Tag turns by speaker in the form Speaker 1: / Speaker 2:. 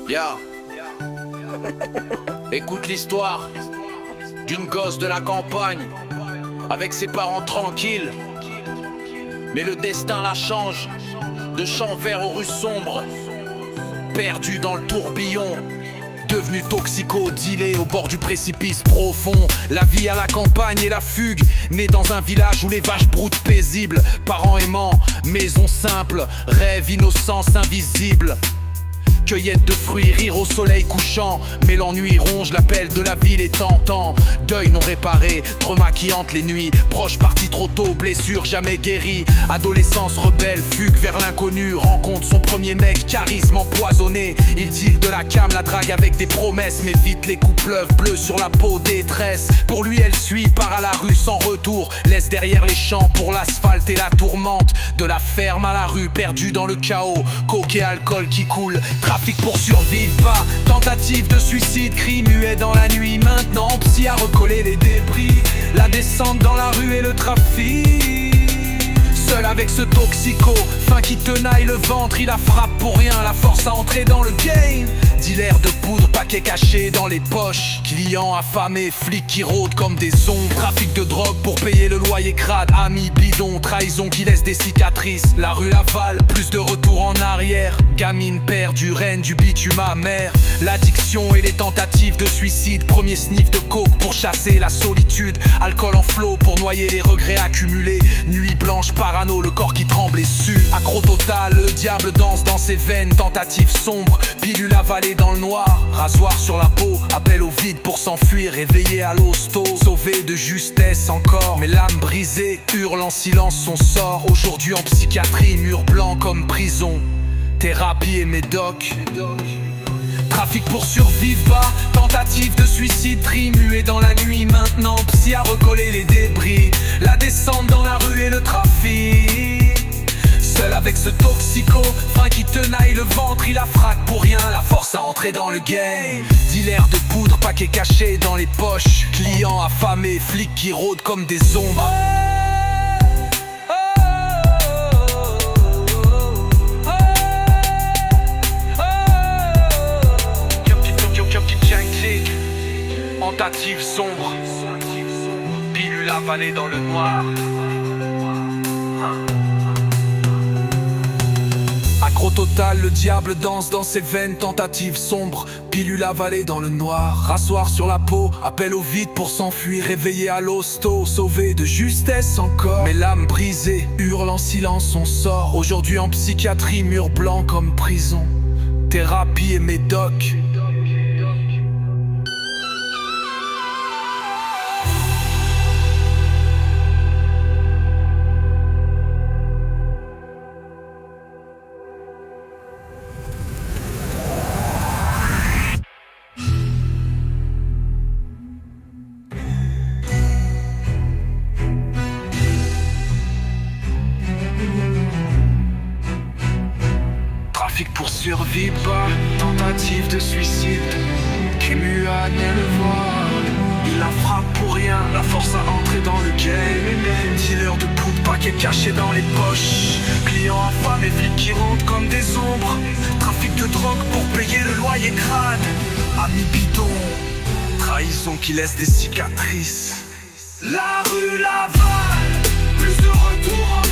Speaker 1: Ya, écoute l'histoire d'une gosse de la campagne avec ses parents tranquilles. Mais le destin la change, de champs verts aux rues sombres, perdue dans le tourbillon, devenue toxico, dealée au bord du précipice profond. La vie à la campagne et la fugue, née dans un village où les vaches broutent paisibles. Parents aimants, maison simple, rêve, innocence invisible. Cueillette de fruits, rire au soleil couchant. Mais l'ennui ronge, l'appel de la ville est tentant. Deuil non réparé, trauma qui hante les nuits. Proche parti trop tôt, blessure jamais guérie. Adolescence rebelle, fugue vers l'inconnu. Rencontre son premier mec, charisme empoisonné. Il tire de la cam, la drague avec des promesses. Mais vite les coups pleuvent, bleu sur la peau, détresse. Pour lui elle suit, part à la rue sans retour. Laisse derrière les champs pour l'asphalte et la tourmente. De la ferme à la rue, perdue dans le chaos. Coke et alcool qui coule. Trafic pour survivre, pas tentative de suicide, cri muet dans la nuit. Maintenant psy a recollé les débris, la descente dans la rue et le trafic. Seul avec ce toxico, fin qui tenaille le ventre, il la frappe pour rien, la force à entrer dans le game. Dealer de poudre, paquet caché dans les poches, clients affamés, flics qui rôdent comme des ombres. Trafic de drogue pour payer le loyer crade, amis bidons, trahison qui laisse des cicatrices. La rue avale, plus de retour en arrière. Gamine perdue, reine du bitume amer. L'addiction et les tentatives de suicide. Premier sniff de coke pour chasser la solitude. Alcool en flot pour noyer les regrets accumulés. Nuit blanche, parano, le corps qui tremble et sue. Accro total, le diable danse dans ses veines. Tentative sombre, pilule avalée dans le noir. Rasoir sur la peau, appel au vide pour s'enfuir. Réveillé à l'hosto, sauvé de justesse encore. Mais l'âme brisée, hurle en silence son sort. Aujourd'hui en psychiatrie, mur blanc comme prison. Thérapie et médoc. Trafic pour survivre, pas tentative de suicide, tri muet dans la nuit. Maintenant psy a recollé les débris, la descente dans la rue et le trafic. Seul avec ce toxico, fin qui tenaille le ventre, il la frappe pour rien, la force à entrer dans le game. Dealer de poudre, paquet caché dans les poches, clients affamés, flics qui rôdent comme des ombres. Tentative sombre, pilule avalée dans le noir. Accro total, le diable danse dans ses veines. Tentative sombre, pilule avalée dans le noir. Rassoir sur la peau, appel au vide pour s'enfuir. Réveillé à l'hosto, sauvé de justesse encore. Mais l'âme brisée, hurle en silence son sort. Aujourd'hui en psychiatrie, mur blanc comme prison. Thérapie et médoc. Pour survivre, pas tentative de suicide. Kimu a né le voir, il la frappe pour rien, la force à entrer dans le game. Dealer de poudre, paquet caché dans les poches, clients affamés, flics qui rentrent comme des ombres. Trafic de drogue pour payer le loyer crade. Amis bidons, trahison qui laisse des cicatrices. La rue l'avale, plus de retour en